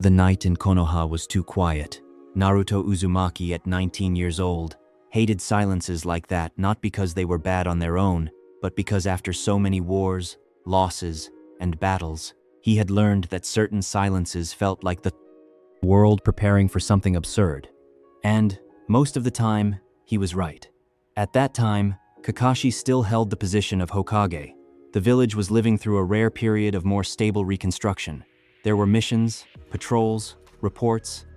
The night in Konoha was too quiet. Naruto Uzumaki, at 19 years old, hated silences like that, not because they were bad on their own, but because after so many wars, losses, and battles, he had learned that certain silences felt like the world preparing for something absurd. And, most of the time, he was right. At that time, Kakashi still held the position of Hokage. The village was living through a rare period of more stable reconstruction. There were missions, patrols, reports,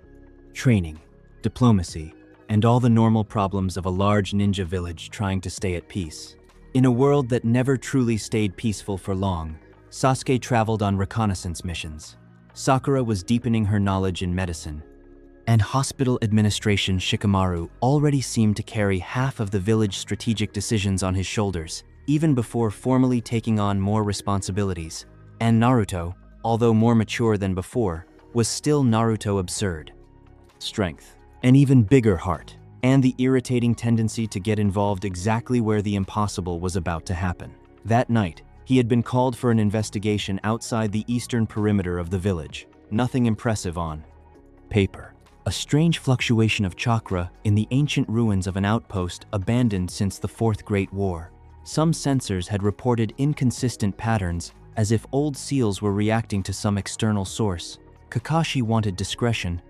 training, diplomacy, and all the normal problems of a large ninja village trying to stay at peace. In a world that never truly stayed peaceful for long, Sasuke traveled on reconnaissance missions. Sakura was deepening her knowledge in medicine, and hospital administration Shikamaru already seemed to carry half of the village strategic decisions on his shoulders, even before formally taking on more responsibilities. And Naruto, although more mature than before, was still Naruto absurd. Strength, an even bigger heart, and the irritating tendency to get involved exactly where the impossible was about to happen. That night, he had been called for an investigation outside the eastern perimeter of the village. Nothing impressive on paper. A strange fluctuation of chakra in the ancient ruins of an outpost abandoned since the Fourth Great War. Some sensors had reported inconsistent patterns, as if old seals were reacting to some external source. Kakashi wanted discretion.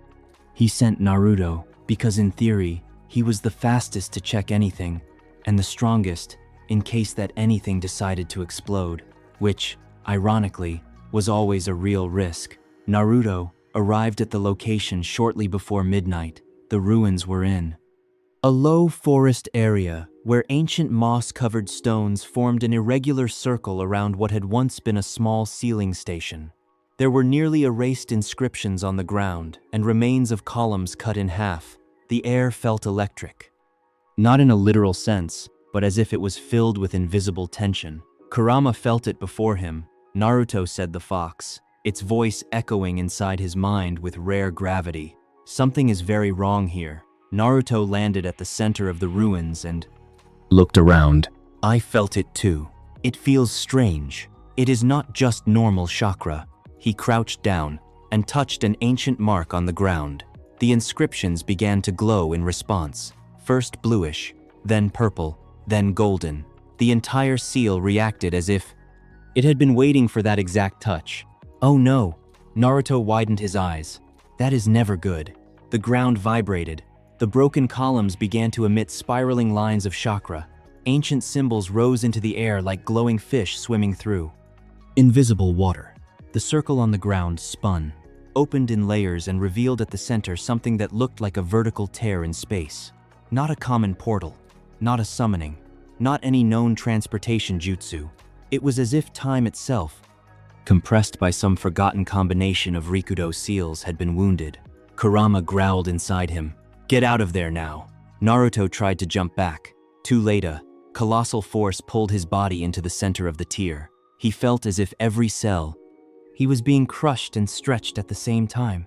He sent Naruto because, in theory, he was the fastest to check anything, and the strongest in case that anything decided to explode, which, ironically, was always a real risk. Naruto arrived at the location shortly before midnight. The ruins were in a low forest area where ancient moss-covered stones formed an irregular circle around what had once been a small sealing station. There were nearly erased inscriptions on the ground and remains of columns cut in half. The air felt electric. Not in a literal sense, but as if it was filled with invisible tension. Kurama felt it before him. Naruto, said the fox, its voice echoing inside his mind with rare gravity. Something is very wrong here. Naruto landed at the center of the ruins and looked around. I felt it too. It feels strange. It is not just normal chakra. He crouched down and touched an ancient mark on the ground. The inscriptions began to glow in response. First bluish, then purple, then golden. The entire seal reacted as if it had been waiting for that exact touch. Oh no! Naruto widened his eyes. That is never good. The ground vibrated. The broken columns began to emit spiraling lines of chakra. Ancient symbols rose into the air like glowing fish swimming through invisible water. The circle on the ground spun, opened in layers, and revealed at the center something that looked like a vertical tear in space. Not a common portal, not a summoning, not any known transportation jutsu. It was as if time itself, compressed by some forgotten combination of Rikudo seals, had been wounded. Kurama growled inside him. Get out of there now. Naruto tried to jump back. Too late. A colossal force pulled his body into the center of the tier. He felt as if every cell, he was being crushed and stretched at the same time.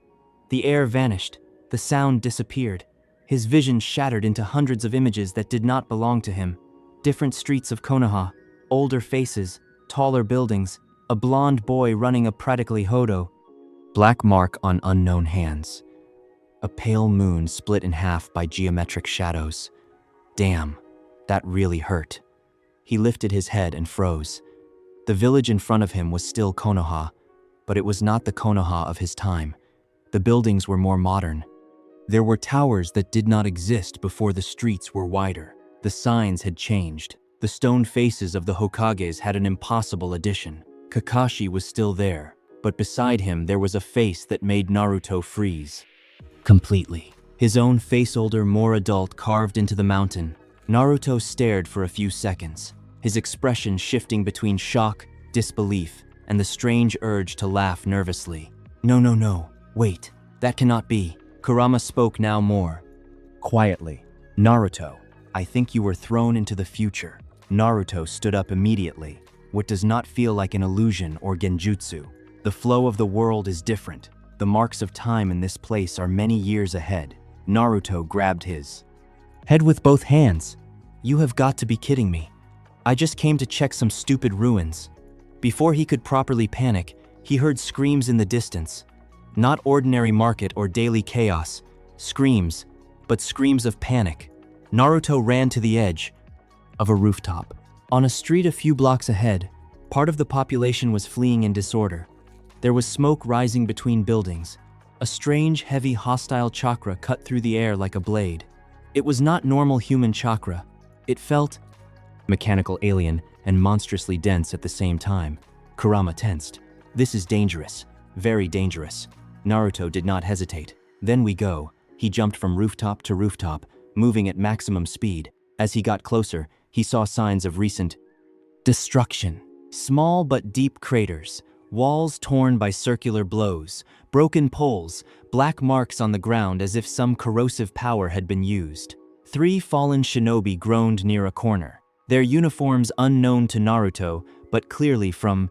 The air vanished. The sound disappeared. His vision shattered into hundreds of images that did not belong to him. Different streets of Konoha, older faces, taller buildings, a blonde boy running a practically hodo. Black mark on unknown hands. A pale moon split in half by geometric shadows. Damn, that really hurt. He lifted his head and froze. The village in front of him was still Konoha, but it was not the Konoha of his time. The buildings were more modern. There were towers that did not exist before the streets were wider. The signs had changed. The stone faces of the Hokages had an impossible addition. Kakashi was still there, but beside him there was a face that made Naruto freeze completely. His own face, older, more adult, carved into the mountain. Naruto stared for a few seconds, his expression shifting between shock, disbelief, and the strange urge to laugh nervously. No, wait, that cannot be. Kurama spoke now more quietly. Naruto, I think you were thrown into the future. Naruto stood up immediately. What does not feel like an illusion or genjutsu. The flow of the world is different. The marks of time in this place are many years ahead. Naruto grabbed his head with both hands. You have got to be kidding me. I just came to check some stupid ruins. Before he could properly panic, he heard screams in the distance. Not ordinary market or daily chaos. Screams, but screams of panic. Naruto ran to the edge of a rooftop. On a street a few blocks ahead, part of the population was fleeing in disorder. There was smoke rising between buildings. A strange, heavy, hostile chakra cut through the air like a blade. It was not normal human chakra. It felt mechanical, alien, and monstrously dense at the same time. Kurama tensed. This is dangerous. Very dangerous. Naruto did not hesitate. Then we go. He jumped from rooftop to rooftop, moving at maximum speed. As he got closer, he saw signs of recent destruction. Small but deep craters, walls torn by circular blows, broken poles, black marks on the ground as if some corrosive power had been used. 3 fallen shinobi groaned near a corner, their uniforms unknown to Naruto, but clearly from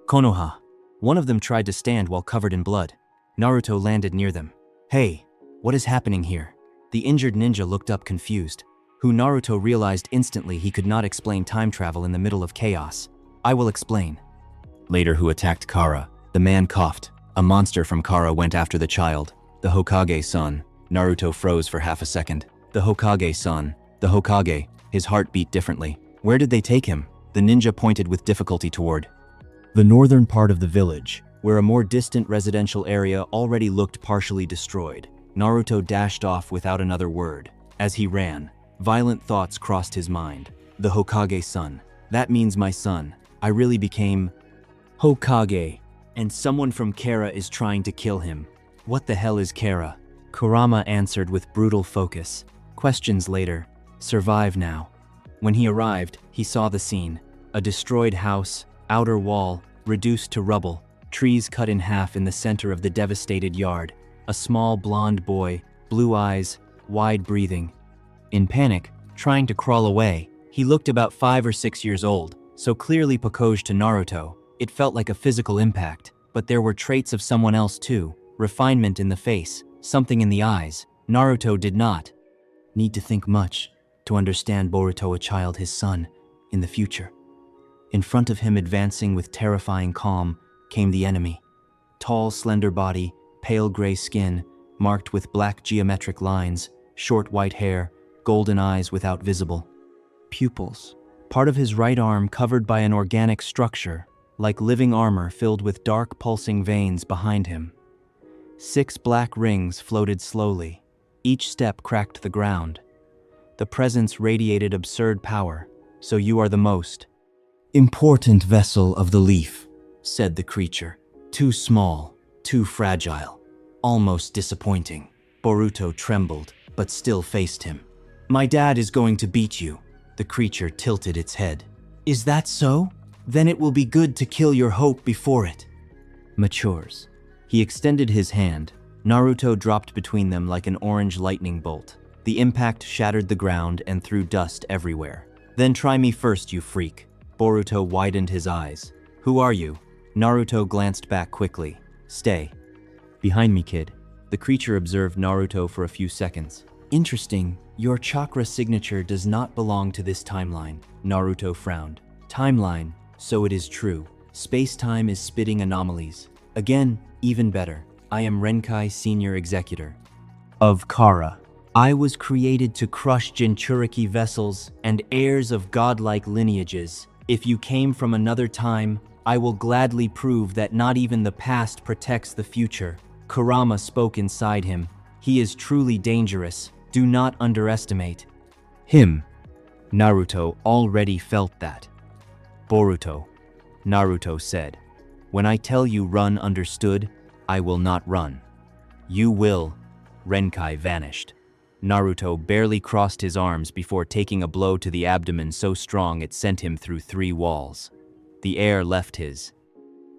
Konoha. One of them tried to stand while covered in blood. Naruto landed near them. "Hey, what is happening here?" The injured ninja looked up confused. Who Naruto realized instantly he could not explain time travel in the middle of chaos. "I will explain." Later, who attacked Kara? The man coughed. A monster from Kara went after the child. The Hokage-san. Naruto froze for half a second. The Hokage-san. The Hokage. His heart beat differently. Where did they take him? The ninja pointed with difficulty toward the northern part of the village, where a more distant residential area already looked partially destroyed. Naruto dashed off without another word. As he ran, violent thoughts crossed his mind. The Hokage-san. That means my son. I really became Hokage. And someone from Kara is trying to kill him. What the hell is Kara? Kurama answered with brutal focus. Questions later. Survive now. When he arrived, he saw the scene. A destroyed house, outer wall, reduced to rubble, trees cut in half in the center of the devastated yard. A small blonde boy, blue eyes, wide breathing. In panic, trying to crawl away. He looked about 5 or 6 years old, so clearly Pokoj to Naruto. It felt like a physical impact, but there were traits of someone else too. Refinement in the face, something in the eyes. Naruto did not need to think much to understand Boruto, a child, his son, in the future. In front of him, advancing with terrifying calm, came the enemy. Tall, slender body, pale gray skin, marked with black geometric lines, short white hair, golden eyes without visible pupils. Part of his right arm covered by an organic structure, like living armor filled with dark pulsing veins behind him. 6 black rings floated slowly. Each step cracked the ground. The presence radiated absurd power. "So you are the most important vessel of the leaf," said the creature. "Too small, too fragile, almost disappointing." Boruto trembled, but still faced him. "My dad is going to beat you." The creature tilted its head. "Is that so? Then it will be good to kill your hope before it matures." He extended his hand. Naruto dropped between them like an orange lightning bolt. The impact shattered the ground and threw dust everywhere. "Then try me first, you freak." Boruto widened his eyes. "Who are you?" Naruto glanced back quickly. "Stay behind me, kid." The creature observed Naruto for a few seconds. "Interesting. Your chakra signature does not belong to this timeline." Naruto frowned. "Timeline, so it is true. Space-time is spitting anomalies. Again, even better. I am Renkai Senior Executor of Kara. I was created to crush Jinchuriki vessels and heirs of godlike lineages. If you came from another time, I will gladly prove that not even the past protects the future." Kurama spoke inside him. "He is truly dangerous. Do not underestimate him." Naruto already felt that. "Boruto," Naruto said, "when I tell you run, understood? I will not run. You will." Renkai vanished. Naruto barely crossed his arms before taking a blow to the abdomen so strong it sent him through 3 walls. The air left his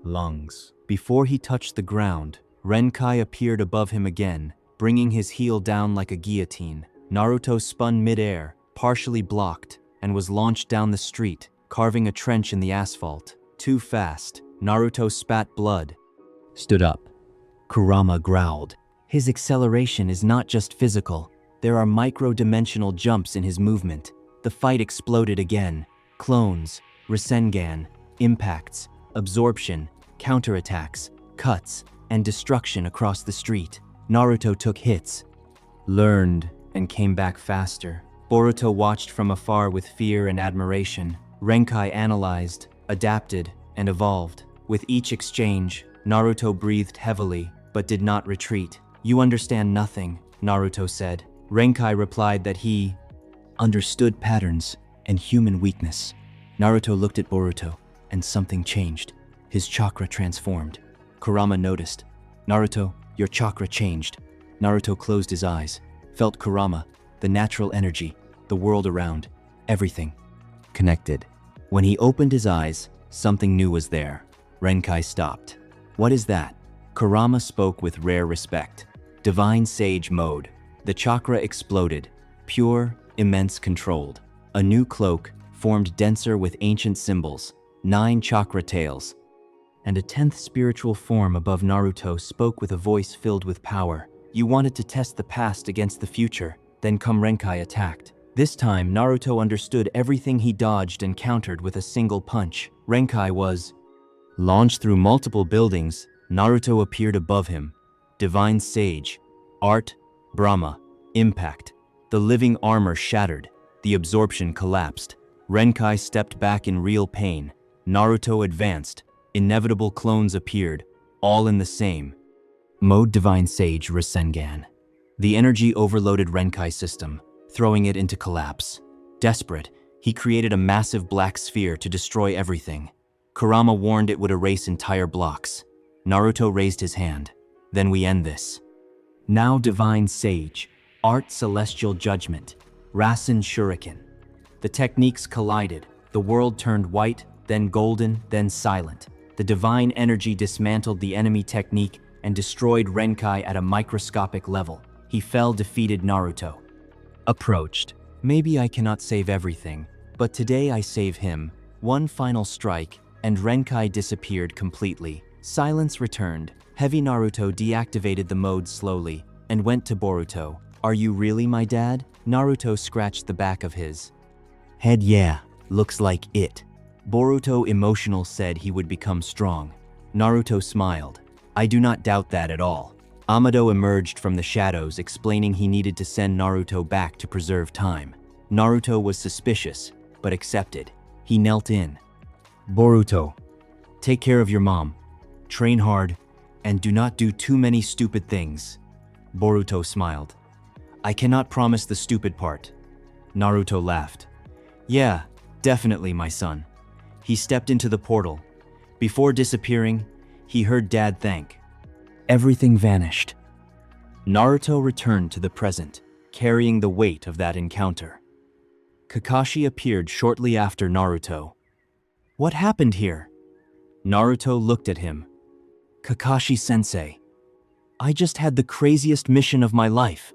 lungs. Before he touched the ground, Renkai appeared above him again, bringing his heel down like a guillotine. Naruto spun mid-air, partially blocked, and was launched down the street, carving a trench in the asphalt. Too fast, Naruto spat blood. Stood up. Kurama growled. His acceleration is not just physical. There are micro-dimensional jumps in his movement. The fight exploded again. Clones, Rasengan, impacts, absorption, counterattacks, cuts, and destruction across the street. Naruto took hits, learned, and came back faster. Boruto watched from afar with fear and admiration. Renkai analyzed, adapted, and evolved. With each exchange, Naruto breathed heavily, but did not retreat. "You understand nothing," Naruto said. Renkai replied that he understood patterns and human weakness. Naruto looked at Boruto, and something changed. His chakra transformed. Kurama noticed. "Naruto, your chakra changed." Naruto closed his eyes, felt Kurama, the natural energy, the world around, everything connected. When he opened his eyes, something new was there. Renkai stopped. "What is that?" Kurama spoke with rare respect. "Divine Sage mode." The chakra exploded, pure, immense, controlled. A new cloak formed denser with ancient symbols, 9 chakra tails, and a 10th spiritual form above Naruto spoke with a voice filled with power. "You wanted to test the past against the future, then come Renkai attacked." This time, Naruto understood everything he dodged and countered with a single punch. Renkai was launched through multiple buildings. Naruto appeared above him. Divine Sage, Art, Brahma, Impact. The living armor shattered. The absorption collapsed. Renkai stepped back in real pain. Naruto advanced. Inevitable clones appeared, all in the same mode. Divine Sage Rasengan. The energy overloaded Renkai's system, throwing it into collapse. Desperate, he created a massive black sphere to destroy everything. Kurama warned it would erase entire blocks. Naruto raised his hand. "Then we end this." Now Divine Sage, Art Celestial Judgment, Rasen Shuriken. The techniques collided. The world turned white, then golden, then silent. The divine energy dismantled the enemy technique and destroyed Renkai at a microscopic level. He fell defeated. Naruto approached. "Maybe I cannot save everything, but today I save him." One final strike, and Renkai disappeared completely. Silence returned. Heavy Naruto deactivated the mode slowly and went to Boruto. "Are you really my dad?" Naruto scratched the back of his head. "Yeah, looks like it." Boruto, emotional, said he would become strong. Naruto smiled. "I do not doubt that at all." Amado emerged from the shadows, explaining he needed to send Naruto back to preserve time. Naruto was suspicious, but accepted. He knelt in. "Boruto, take care of your mom. Train hard, and do not do too many stupid things." Boruto smiled. "I cannot promise the stupid part." Naruto laughed. "Yeah, definitely, my son." He stepped into the portal. Before disappearing, he heard Dad thank. Everything vanished. Naruto returned to the present, carrying the weight of that encounter. Kakashi appeared shortly after Naruto. "What happened here?" Naruto looked at him. "Kakashi-sensei, I just had the craziest mission of my life."